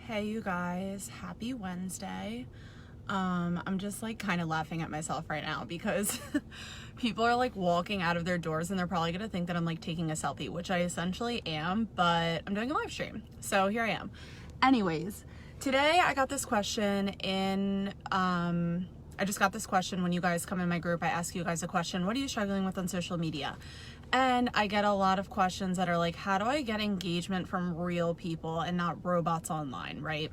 Hey you guys, happy Wednesday. I'm just like kind of laughing at myself right now because people are like walking out of their doors and they're probably gonna think that I'm like taking a selfie, which I essentially am, but I'm doing a live stream. So here I am. Anyways, today I got this question I just got this question when you guys come in my group. I ask you guys a question: what are you struggling with on social media? And I get a lot of questions that are like, how do I get engagement from real people and not robots online, right?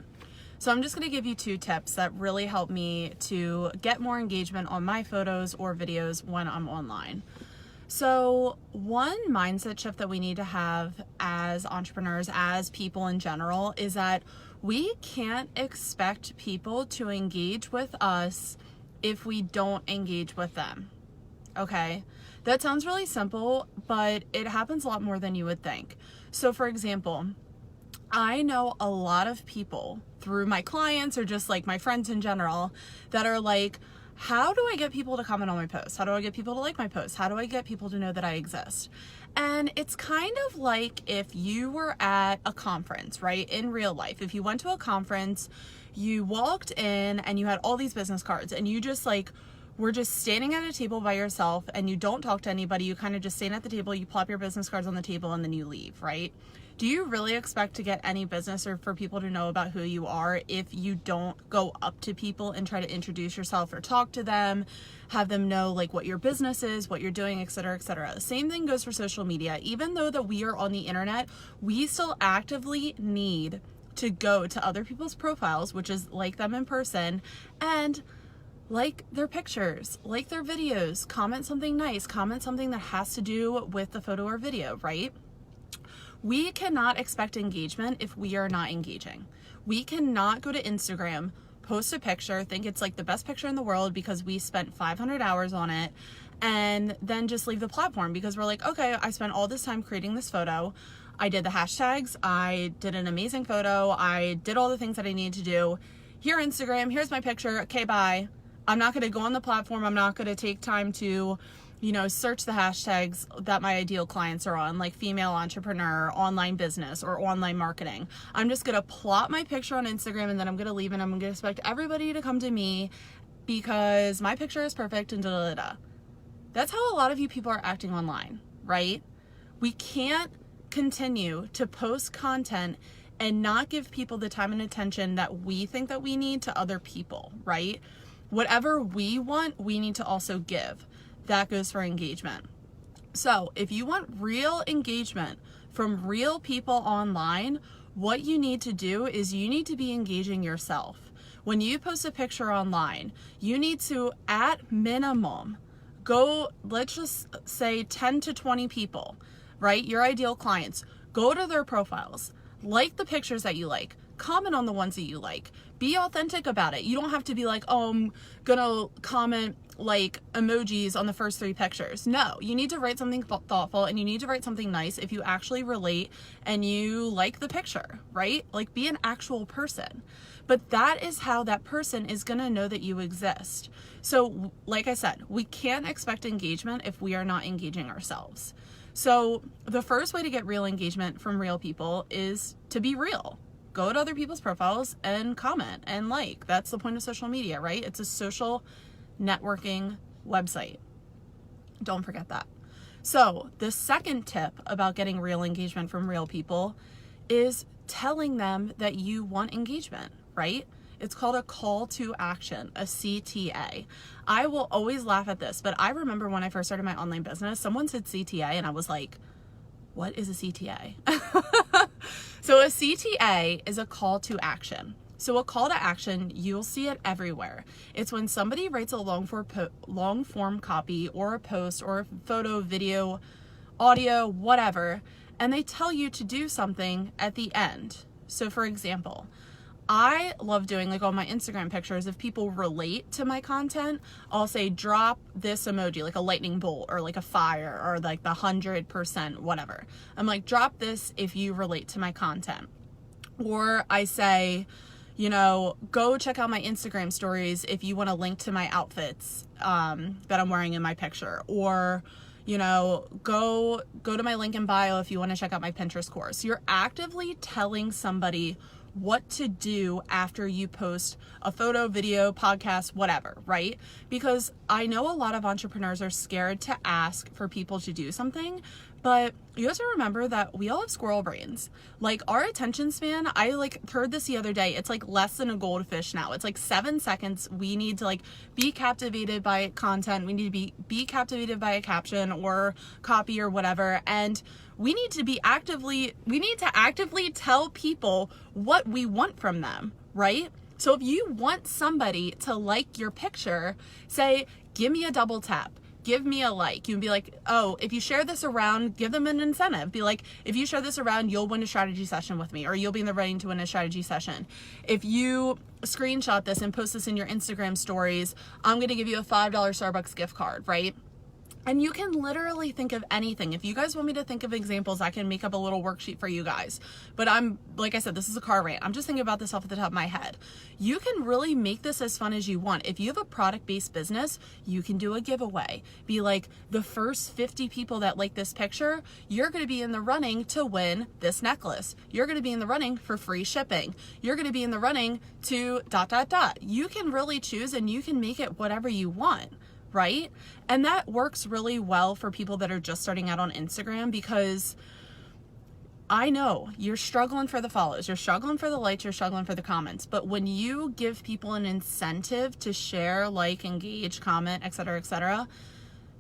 So I'm just gonna give you 2 tips that really help me to get more engagement on my photos or videos when I'm online. So one mindset shift that we need to have as entrepreneurs, as people in general, is that we can't expect people to engage with us if we don't engage with them. Okay, that sounds really simple, but it happens a lot more than you would think. So for example, I know a lot of people through my clients or just like my friends in general that are like, how do I get people to comment on my posts? How do I get people to like my posts? How do I get people to know that I exist? And it's kind of like if you were at a conference, right? In real life, if you went to a conference, you walked in and you had all these business cards and you just like were just standing at a table by yourself and you don't talk to anybody. You kind of just stand at the table, you plop your business cards on the table and then you leave, right? Do you really expect to get any business or for people to know about who you are if you don't go up to people and try to introduce yourself or talk to them, have them know like what your business is, what you're doing, et cetera, et cetera? Same thing goes for social media. Even though that we are on the internet, we still actively need to go to other people's profiles, which is like them in person, and like their pictures, like their videos, comment something nice, comment something that has to do with the photo or video, right? We cannot expect engagement if we are not engaging. We cannot go to Instagram, post a picture, think it's like the best picture in the world because we spent 500 hours on it, and then just leave the platform because we're like, okay, I spent all this time creating this photo. I did the hashtags, I did an amazing photo, I did all the things that I needed to do. Here, Instagram, here's my picture, okay, bye. I'm not gonna go on the platform, I'm not gonna take time to, search the hashtags that my ideal clients are on, like female entrepreneur, online business, or online marketing. I'm just gonna plot my picture on Instagram and then I'm gonna leave and I'm gonna expect everybody to come to me because my picture is perfect and da-da-da-da. That's how a lot of you people are acting online, right? We can't continue to post content and not give people the time and attention that we think that we need to other people, right? Whatever we want, we need to also give. That goes for engagement. So if you want real engagement from real people online, what you need to do is you need to be engaging yourself. When you post a picture online, you need to, at minimum, go, let's just say 10 to 20 people, right? Your ideal clients. Go to their profiles, like the pictures that you like, comment on the ones that you like, be authentic about it. You don't have to be like, oh, I'm gonna comment like emojis on the first 3 pictures. No, you need to write something thoughtful and you need to write something nice if you actually relate and you like the picture, right? Like, be an actual person. But that is how that person is gonna know that you exist. So like I said, we can't expect engagement if we are not engaging ourselves. So the first way to get real engagement from real people is to be real. Go to other people's profiles and comment and like. That's the point of social media, right? It's a social networking website. Don't forget that. So the second tip about getting real engagement from real people is telling them that you want engagement, right? It's called a call to action, a CTA. I will always laugh at this, but I remember when I first started my online business, someone said CTA and I was like, what is a CTA? So a CTA is a call to action. So a call to action, you'll see it everywhere. It's when somebody writes a long form copy or a post or a photo, video, audio, whatever, and they tell you to do something at the end. So for example, I love doing like on my Instagram pictures, if people relate to my content, I'll say drop this emoji, like a lightning bolt or like a fire or like the 100%, whatever. I'm like, drop this if you relate to my content. Or I say, go check out my Instagram stories if you want to link to my outfits that I'm wearing in my picture. Or, go to my link in bio if you want to check out my Pinterest course. You're actively telling somebody what to do after you post a photo, video, podcast, whatever, right? Because I know a lot of entrepreneurs are scared to ask for people to do something, but you have to remember that we all have squirrel brains. Like, our attention span, I heard this the other day, it's like less than a goldfish now. It's like 7 seconds. We need to be captivated by content. We need to be captivated by a caption or copy or whatever. And we need to actively tell people what we want from them, right? So if you want somebody to like your picture, say, give me a double tap. Give me a like. You can be like, oh, if you share this around, give them an incentive. Be like, if you share this around, you'll win a strategy session with me, or you'll be in the running to win a strategy session. If you screenshot this and post this in your Instagram stories, I'm going to give you a $5 Starbucks gift card, right? And you can literally think of anything. If you guys want me to think of examples, I can make up a little worksheet for you guys. But like I said, this is a car rant. I'm just thinking about this off the top of my head. You can really make this as fun as you want. If you have a product-based business, you can do a giveaway. Be like, the first 50 people that like this picture, you're going to be in the running to win this necklace. You're going to be in the running for free shipping. You're going to be in the running to ... You can really choose, and you can make it whatever you want. Right? And that works really well for people that are just starting out on Instagram, because I know you're struggling for the follows, you're struggling for the likes, you're struggling for the comments. But when you give people an incentive to share, like, engage, comment, etc.,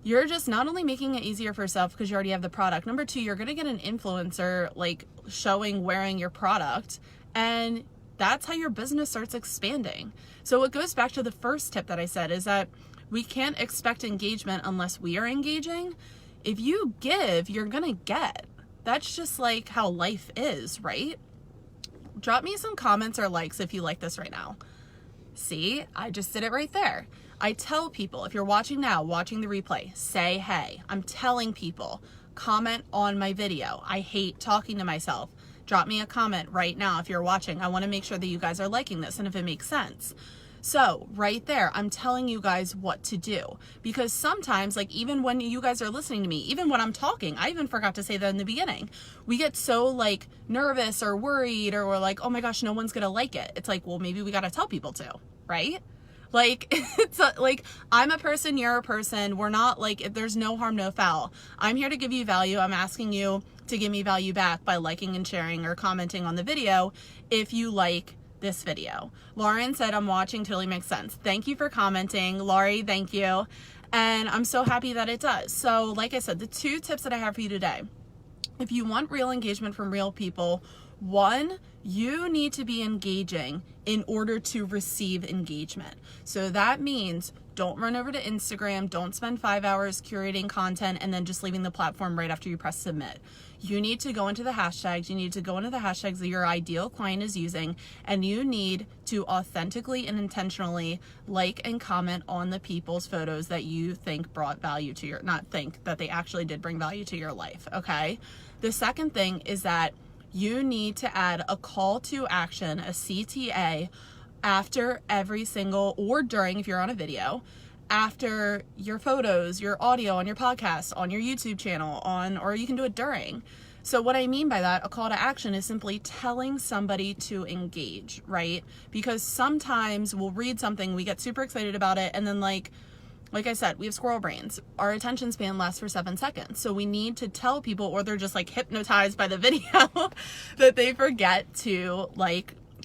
you're just not only making it easier for yourself because you already have the product. Number two, you're going to get an influencer wearing your product, and that's how your business starts expanding. So it goes back to the first tip that I said, is that we can't expect engagement unless we are engaging. If you give, you're gonna get. That's just how life is, right? Drop me some comments or likes if you like this right now. See, I just did it right there. I tell people, if you're watching now, watching the replay, say hey. I'm telling people, comment on my video. I hate talking to myself. Drop me a comment right now if you're watching. I wanna make sure that you guys are liking this and if it makes sense. So right there, I'm telling you guys what to do, because sometimes, even when you guys are listening to me, even when I'm talking, I even forgot to say that in the beginning, we get so nervous or worried, or we're like, oh my gosh, no one's gonna like it. It's well, maybe we gotta tell people to, right? It's I'm a person, you're a person. We're not there's no harm, no foul. I'm here to give you value. I'm asking you to give me value back by liking and sharing or commenting on the video if you like this video. Lauren said, I'm watching, totally makes sense. Thank you for commenting, Laurie. Thank you. And I'm so happy that it does. So like I said, the 2 tips that I have for you today, if you want real engagement from real people, 1, you need to be engaging in order to receive engagement. So that means don't run over to Instagram, don't spend 5 hours curating content and then just leaving the platform right after you press submit. You need to go into the hashtags, that your ideal client is using, and you need to authentically and intentionally like and comment on the people's photos that you think brought value to your, not think, that they actually did bring value to your life, okay? The second thing is that you need to add a call to action, a CTA, after every single, or during if you're on a video, after your photos, your audio on your podcast, on your YouTube channel, or you can do it during. So what I mean by that, a call to action is simply telling somebody to engage, right? Because sometimes we'll read something, we get super excited about it, and then like I said, we have squirrel brains. Our attention span lasts for 7 seconds. So we need to tell people, or they're just hypnotized by the video, that they forget to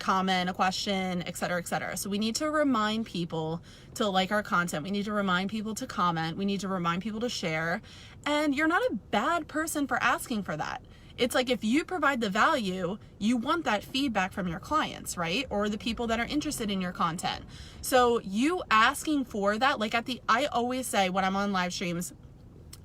comment, a question, etc. So we need to remind people to like our content. We need to remind people to comment. We need to remind people to share. And you're not a bad person for asking for that. It's if you provide the value, you want that feedback from your clients, right? Or the people that are interested in your content. So you asking for that, I always say when I'm on live streams,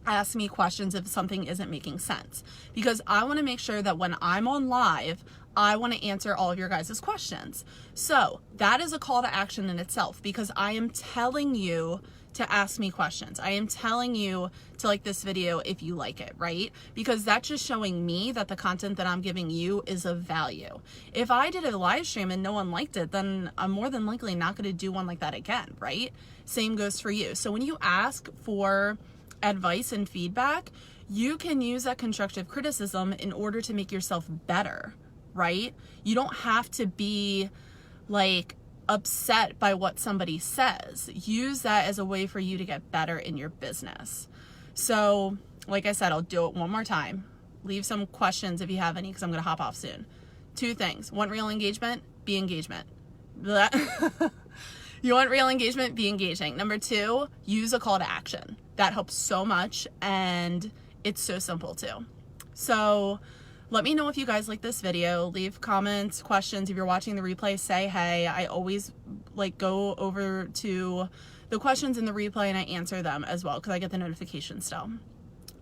ask me questions if something isn't making sense, because I want to make sure that when I'm on live, I want to answer all of your guys' questions. So that is a call to action in itself, because I am telling you to ask me questions. I am telling you to like this video if you like it, right? Because that's just showing me that the content that I'm giving you is of value. If I did a live stream and no one liked it, then I'm more than likely not going to do one like that again, right? Same goes for you. So when you ask for advice and feedback, you can use that constructive criticism in order to make yourself better, right? You don't have to be like upset by what somebody says. Use that as a way for you to get better in your business. So, like I said, I'll do it one more time. Leave some questions if you have any, because I'm going to hop off soon. 2 things. Want real engagement? Be engagement. You want real engagement? Be engaging. Number 2, use a call to action. That helps so much, and it's so simple too. So let me know if you guys like this video. Leave comments, questions. If you're watching the replay, say hey. I always like go over to the questions in the replay and I answer them as well, because I get the notification still.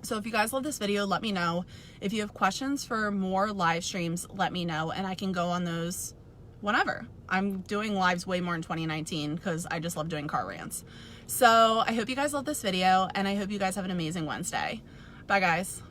So if you guys love this video, let me know. If you have questions for more live streams, let me know, and I can go on those whenever. I'm doing lives way more in 2019 because I just love doing car rants. So I hope you guys love this video, and I hope you guys have an amazing Wednesday. Bye guys.